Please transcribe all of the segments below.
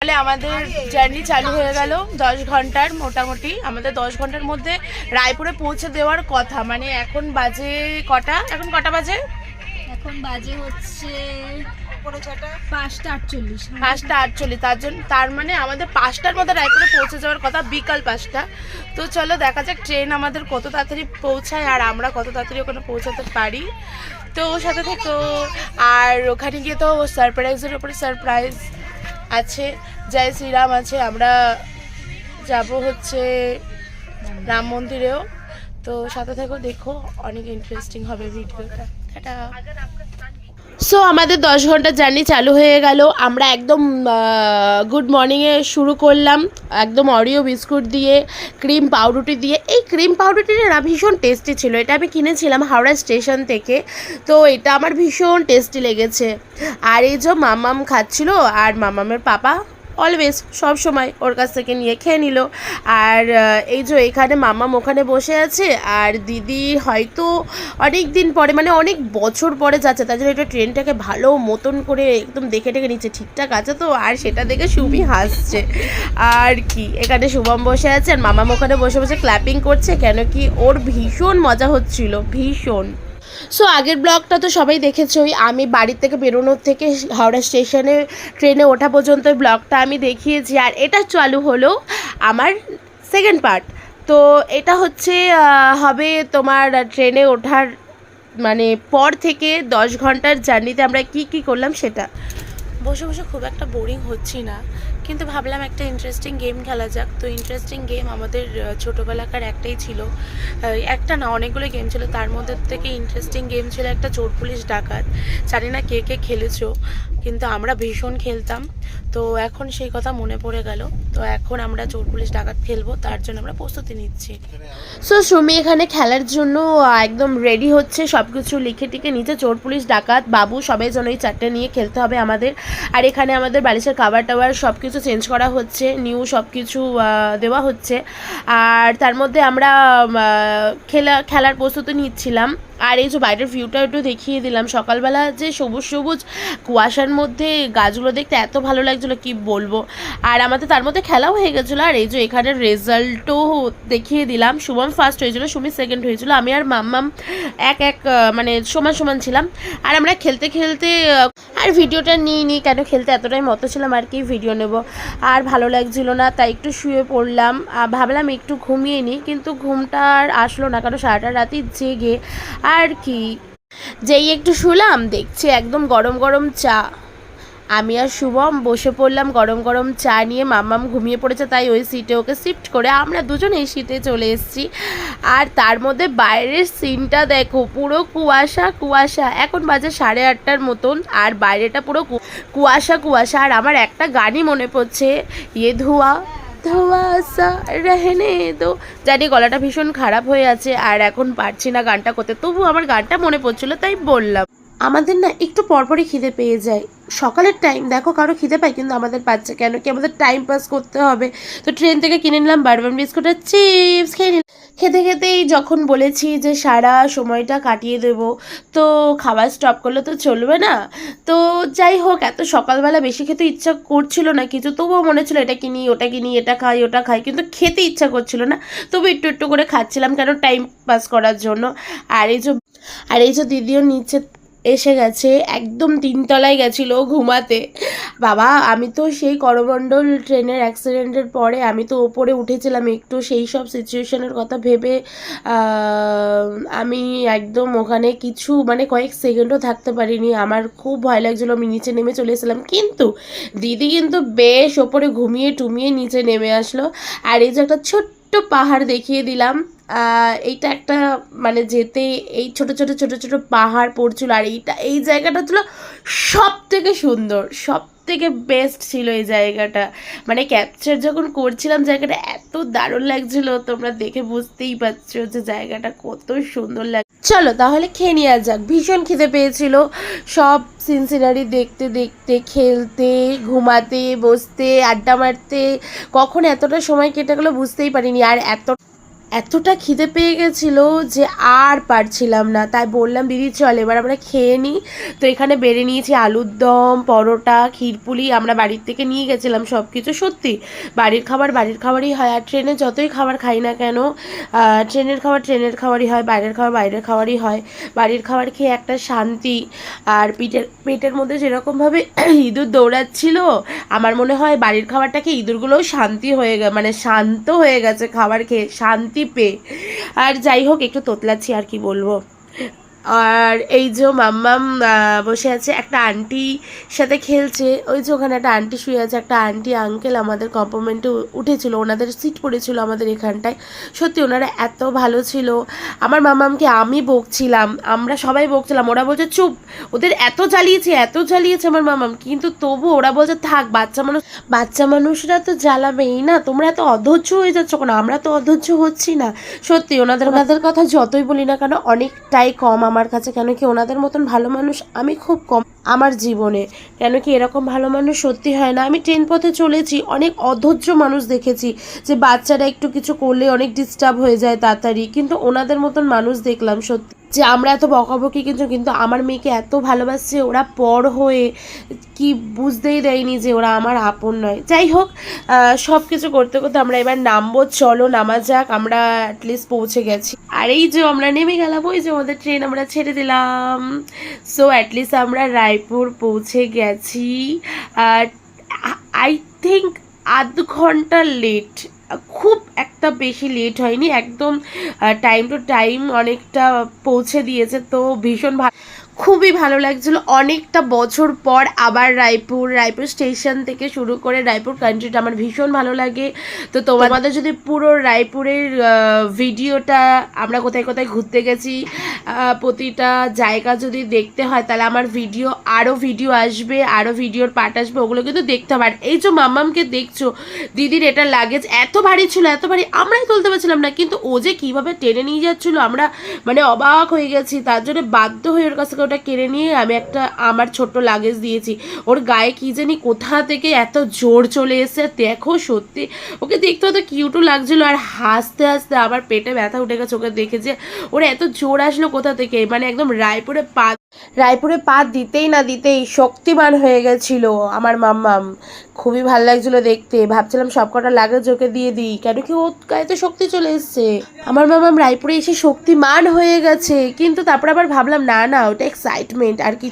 তাহলে আমাদের জার্নি চালু হয়ে গেল 10 ঘন্টার মোটামুটি। আমাদের 10 ঘন্টার মধ্যে রায়পুরে পৌঁছে দেওয়ার কথা। মানে এখন বাজে কটা? এখন কটা বাজে? এখন বাজে হচ্ছে 5:48। 5:48। তার মানে আমাদের 5টার মধ্যে রায়পুরে পৌঁছে যাওয়ার কথা, বিকাল 5টা। তো চলো দেখা যাক ট্রেন আমাদের কত তাড়াতাড়ি পৌঁছায় আর আমরা কত তাড়াতাড়ি ওখানে পৌঁছাতে পারি। তো সাথে থেকো। আর ওখানে গিয়ে তো সারপ্রাইজের উপরে সারপ্রাইজ আছে, জয় শ্রীরাম আছে। আমরা যাব হচ্ছে রাম মন্দিরেও। তো সাথে থেকো, দেখো অনেক ইন্টারেস্টিং হবে ভিডিওটা। টাটা। সো আমাদের 10 ঘন্টা জার্নি চালু হয়ে গেল। আমরা একদম গুড মর্নিংয়ে শুরু করলাম, একদম অরিও বিস্কুট দিয়ে, ক্রিম পাউরুটি দিয়ে। এই ক্রিম পাউরুটিটা না ভীষণ টেস্টি ছিল। এটা আমি কিনেছিলাম হাওড়া স্টেশন থেকে। তো এটা আমার ভীষণ টেস্টি লেগেছে। আর এই যে মামাম খাচ্ছিল, আর মামামের পাপা অলওয়েজ সব সময় ওর কাছ থেকে নিয়ে খেয়ে নিল। আর এই যে এখানে মামাম ওখানে বসে আছে, আর দিদি হয়তো অনেক দিন পরে, মানে অনেক বছর পরে যাচ্ছে, তার জন্য এটা ট্রেনটাকে ভালো মতন করে একদম দেখে টেকে নিচ্ছে ঠিকঠাক আছে তো। আর সেটা দেখে সুমি হাসছে। আর কি এখানে শুভম বসে আছে, আর মামাম ওখানে বসে বসে ক্ল্যাপিং করছে, কেন কি ওর ভীষণ মজা হচ্ছিল, ভীষণ। সো আগের ব্লগটা তো সবাই দেখেছই। আমি বাড়ির থেকে বেরোনোর থেকে হাওড়া স্টেশনে ট্রেনে ওঠা পর্যন্ত ব্লগটা আমি দেখিয়েছি। আর এটা চালু হলো আমার সেকেন্ড পার্ট। তো এটা হচ্ছে হবে তোমার ট্রেনে ওঠার মানে পর থেকে 10 ঘন্টার জার্নিতে আমরা কি কি করলাম সেটা। বসে বসে খুব একটা বোরিং হচ্ছি না, কিন্তু ভাবলাম একটা ইন্টারেস্টিং গেম খেলা যাক। তো ইন্টারেস্টিং গেম আমাদের ছোটোবেলাকার একটাই ছিল, একটা না অনেকগুলো গেম ছিল। তার মধ্যে থেকে ইন্টারেস্টিং গেম ছিল একটা চোর পুলিশ ডাকাত। জানি না কে কে খেলেছো, কিন্তু আমরা ভীষণ খেলতাম। তো এখন সেই কথা মনে পড়ে গেল। তো এখন আমরা চোর পুলিশ ডাকাত খেলবো, তার জন্য আমরা প্রস্তুতি নিচ্ছি। সো সুমি এখানে খেলার জন্য একদম রেডি হচ্ছে, সব কিছু লিখে টিকে নিচে চোর পুলিশ ডাকাত বাবু সবাই যেন এই 4টে নিয়ে খেলতে হবে আমাদের। আর এখানে আমাদের বালিশের কাভার টাভার সব কিছু চেঞ্জ করা হচ্ছে, নিউ সব কিছু দেওয়া হচ্ছে। আর তার মধ্যে আমরা খেলার প্রস্তুতি নিচ্ছিলাম। আর এই যে বাইরের ভিউটা একটু দেখিয়ে দিলাম। সকালবেলা যে সবুজ সবুজ কুয়াশার মধ্যে গাছগুলো দেখতে এত ভালো লাগছিলো কি বলবো। আর আমাদের তার মধ্যে খেলাও হয়ে গেছিলো। আর এই যে এখানের রেজাল্টও দেখিয়ে দিলাম। শুভম ফার্স্ট হয়েছিল, সুমি সেকেন্ড হয়েছিল, আমি আর মাম্মাম এক মানে সমান সমান ছিলাম। আর আমরা খেলতে খেলতে আর ভিডিওটা নিই কেন, খেলতে এতটাই মতো ছিলাম আর কি ভিডিও নেব। আর ভালো লাগছিল না, তাই একটু শুয়ে পড়লাম। ভাবলাম একটু ঘুমিয়ে নিই, কিন্তু ঘুমটা আর আসলো না, কারণ সারাটা রাতি জেগে আর কি। যেই একটু শুলাম, দেখছি একদম গরম গরম চা। আমি আর শুভম বসে পড়লাম গরম গরম চা নিয়ে। মাম্মাম ঘুমিয়ে পড়েছে, তাই ওই সিটে ওকে শিফট করে আমরা দুজন এই সিটে চলে এসেছি। আর তার মধ্যে বাইরের সিনটা দেখো, পুরো কুয়াশা কুয়াশা। এখন বাজে 8:30টার মতন, আর বাইরেটা পুরো কুয়াশা কুয়াশা। আর আমার একটা গানই মনে পড়ছে, ইয়ে ধোয়া ধোয়াশা রহনে দো। জানি গলাটা ভীষণ খারাপ হয়ে আছে, আর এখন পারছি না গানটা করতে, তবু আমার গানটা মনে পড়ছিল তাই বললাম। আমাদের না একটু পরপরই খিদে পেয়ে যায়। সকালের টাইম দেখো কারো খিদে পায়, কিন্তু আমাদের পাচ্ছে কেন কি, আমাদের টাইম পাস করতে হবে। তো ট্রেন থেকে কিনে নিলাম বারবান বিস্কুট আর চিপস, খেয়ে নিলাম। খেতে খেতেই যখন বলেছি যে সারা সময়টা কাটিয়ে দেব, তো খাবার স্টপ করলে তো চলবে না। তো যাই হোক, এত সকালবেলা বেশি খেতে ইচ্ছা করছিল না কিছু, তবুও মনে ছিল এটা কিনি ওটা কিনি, এটা খাই ওটা খাই, কিন্তু খেতে ইচ্ছা করছিল না। তবু একটু একটু করে খাচ্ছিলাম, কেন টাইম পাস করার জন্য। আর এই যে দিদিও নিচে এসে গেছে, একদম 3তলায় গেছিলো ঘুমাতে। বাবা, আমি তো সেই করমণ্ডল ট্রেনের অ্যাক্সিডেন্টের পরে আমি তো ওপরে উঠেছিলাম একটু, সেই সব সিচুয়েশনের কথা ভেবে আমি একদম ওখানে কিছু মানে কয়েক সেকেন্ডও থাকতে পারিনি। আমার খুব ভয় লাগছিলো, আমি নিচে নেমে চলে এসেছিলাম। কিন্তু দিদি কিন্তু বেশ ওপরে ঘুমিয়ে টুমিয়ে নিচে নেমে আসলো। আর এই যে একটা ছোট্ট পাহাড় দেখিয়ে দিলাম, এইটা একটা মানে যেতে এই ছোট ছোট ছোট ছোট পাহাড় পড়ছিল। আর এই জায়গাটা ছিল সব থেকে সুন্দর, সব থেকে বেস্ট ছিল এই জায়গাটা। মানে ক্যাপচার যখন করছিলাম জায়গাটা এত দারুণ লাগছিল, তোমরা দেখে বুঝতেই পারছো যে জায়গাটা কত সুন্দর লাগে। চলো তাহলে খেয়ে নেওয়া যাক, ভীষণ খিদে পেয়েছিল। সব সিনসিনারি দেখতে দেখতে, খেলতে, ঘুমাতে, বসতে, আড্ডা মারতে, কখন এতটা সময় কেটে গেলো বুঝতেই পারিনি। আর এতটা খিদে পেয়ে গেছিলো যে আর পারছিলাম না, তাই বললাম দিদি চল এবার আমরা খেয়ে নিই। তো এখানে বেড়ে নিয়েছি আলুর দম, পরোটা, ক্ষীরপুলি, আমরা বাড়ির থেকে নিয়ে গেছিলাম সব কিছু। সত্যি বাড়ির খাবারই হয়, আর ট্রেনে যতই খাবার খাই না কেন ট্রেনের ট্রেনের খাবারই হয়, বাইরের খাবারই হয়। বাড়ির খাবার খেয়ে একটা শান্তি। আর পেটের মধ্যে যেরকমভাবে ইঁদুর দৌড়াচ্ছিল, আমার মনে হয় বাড়ির খাবারটাকে ইঁদুরগুলোও শান্তি হয়ে মানে শান্ত হয়ে গেছে খাবার খেয়ে শান্তি পেয়ে। আর যাই হোক একটু তোতলাচ্ছি আর কি বলবো। আর এই যে মাম্মাম বসে আছে, একটা আন্টি সাথে খেলছে। ওই যে ওখানে একটা আন্টি শুয়ে আছে, একটা আন্টি আঙ্কেল আমাদের কম্পার্টমেন্টে উঠেছিল, ওনাদের সিট পড়েছিল আমাদের এখানটায়। সত্যি ওনারা এত ভালো ছিল। আমার মাম্মামকে আমি বকছিলাম, আমরা সবাই বকছিলাম, ওরা বলছে চুপ, ওদের এত জ্বালিয়েছে আমার মাম্মাম, কিন্তু তবু ওরা বলছে থাক, বাচ্চা মানুষরা তো জ্বালাবেই না, তোমরা এত অধৈর্য হয়ে যাচ্ছ কেন? আমরা তো অধৈর্য হচ্ছি না। সত্যি ওনাদের কথা যতই বলি না কেন অনেকটাই কম আমার কাছে, কেন কি ওনাদের মতন ভালো মানুষ আমি খুব কম আমার জীবনে, কেন কি এরকম ভালো মানুষ সত্যি হয় না। আমি ট্রেন পথে চলেছি, অনেক অধৈর্য মানুষ দেখেছি, যে বাচ্চারা একটু কিছু করলে অনেক ডিস্টার্ব হয়ে যায় তাড়াতাড়ি, কিন্তু ওনাদের মতন মানুষ দেখলাম সত্যি, যে আমরা এত বকাবকি কিন্তু আমার মেয়েকে এত ভালোবাসছে ওরা পর হয়ে, কি বুঝতেই দেয়নি যে ওরা আমার আপন নয়। যাই হোক সব কিছু করতে করতে আমরা এবার নামবো, চলো নামা যাক, আমরা অ্যাটলিস্ট পৌঁছে গেছি। আর এই যে আমরা নেমে গেলাম, ওই যে আমাদের ট্রেন আমরা ছেড়ে দিলাম। সো অ্যাটলিস্ট আমরা রায়পুর পৌঁছে গেছি। আই থিঙ্ক আধ ঘন্টা লেট, খুব একটা বেশি লেট হয়নি, একদম টাইম টু টাইম অনেকটা পৌঁছে দিয়েছে। তো ভীষণ খুবই ভালো লাগছিল, অনেকটা বছর পর আবার রায়পুর স্টেশন থেকে শুরু করে রায়পুর কান্ট্রিটা আমার ভীষণ ভালো লাগে। তো তোমাদের যদি পুরো রায়পুরের ভিডিওটা, আমরা কোথায় কোথায় ঘুরতে গেছি, প্রতিটা জায়গা যদি দেখতে হয় তাহলে আমার আরও ভিডিও আসবে, আরও ভিডিওর পার্ট আসবে, ওগুলো কিন্তু দেখতে হবে। আর এই যে মাম্মামকে দেখছো, দিদির এটা লাগেজ এত ভারী ছিল, এত ভারী আমরাই তুলতে পারছিলাম না, কিন্তু ও যে কীভাবে টেনে নিয়ে যাচ্ছিলো আমরা মানে অবাক হয়ে গেছি। তার জন্য বাধ্য হয়ে ওর কাছ থেকে ওটা কেড়ে নিয়ে আমি একটা আমার ছোট্ট লাগেজ দিয়েছি। ওর গায়ে কি জানি কোথা থেকে এত জোর চলে এসেছে, দেখো সত্যি ওকে দেখতে হয়তো কিউটও লাগছিল, আর হাসতে হাসতে আমার পেটে ব্যথা উঠে গেছে ওকে দেখে, যে ওর এত জোর আসলো কোথা থেকে, মানে একদম রায়পুরে পা দিতেই শক্তিমান হয়ে গেছিল আমার মাম্মাম। খুবই ভালো লাগছিল দেখতে, ভাবছিলাম সব কটা লাগেজ ওকে দিয়ে দিই, কেন কি ওর গায়ে তো শক্তি চলে এসছে। আমার মাম্মাম রায়পুরে এসে শক্তিমান হয়ে গেছে, কিন্তু তারপর আবার ভাবলাম না ওটা এক্সাইটমেন্ট আর কি,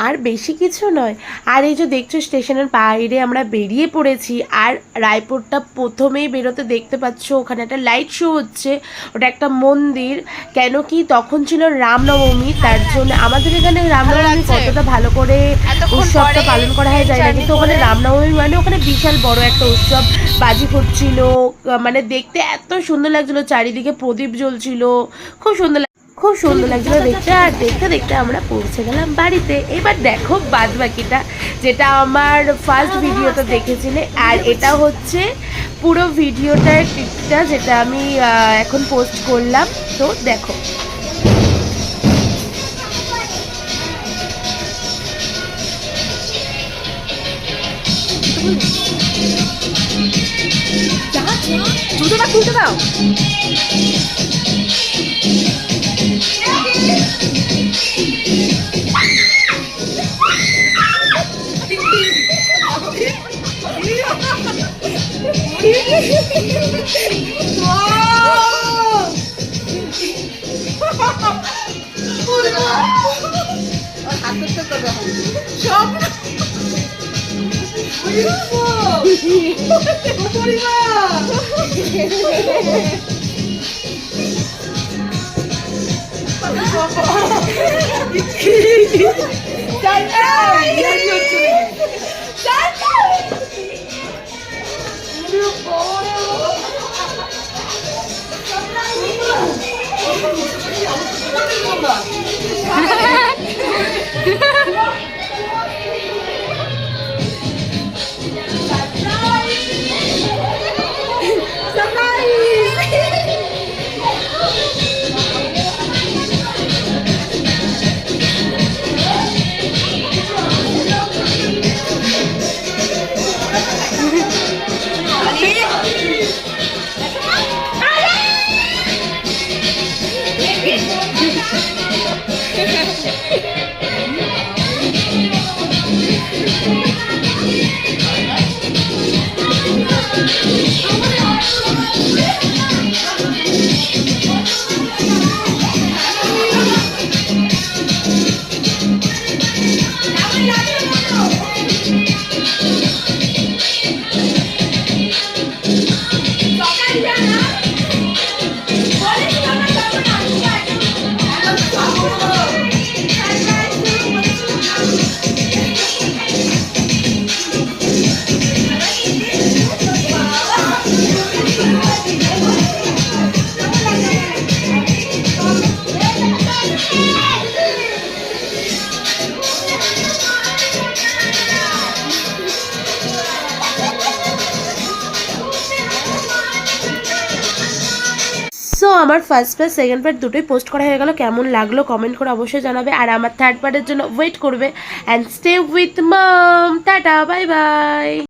আর বেশি কিছু নয়। আর এই যে দেখছো স্টেশনের বাইরে আমরা বেরিয়ে পড়েছি, আর রায়পুরটা প্রথমেই বেরোতে দেখতে পাচ্ছ ওখানে একটা লাইট শো হচ্ছে, ওটা একটা মন্দির, কেন কি তখন ছিল রামনবমী, তার জন্য আমাদের এখানে রামনবমী কতটা ভালো করে উৎসবটা পালন করা হয় যায় না, কিন্তু ওখানে রামনবমী মানে ওখানে বিশাল বড় একটা উৎসব, বাজি ফুটছিল, মানে দেখতে এত সুন্দর লাগছিল, চারিদিকে প্রদীপ জ্বলছিল, খুব সুন্দর লাগছিল দেখতে। আর দেখতে দেখতে আমরা পৌঁছে গেলাম বাড়িতে। এবার দেখো বাদ বাকিটা, যেটা আমার ফার্স্ট ভিডিওতে দেখেছিলে, আর এটা হচ্ছে পুরো ভিডিওটার ক্লিপটা যেটা আমি এখন পোস্ট করলাম, তো দেখো। জুতোটা খুলতে দাও। আমার ফার্স্ট পার্ট সেকেন্ড পার্ট দুটোই পোস্ট করা হয়ে গেল, কেমন লাগলো কমেন্ট করে অবশ্যই জানাবে, আর আমার থার্ড পার্টের জন্য ওয়েট করবে। And stay with mom, ta-ta, bye by.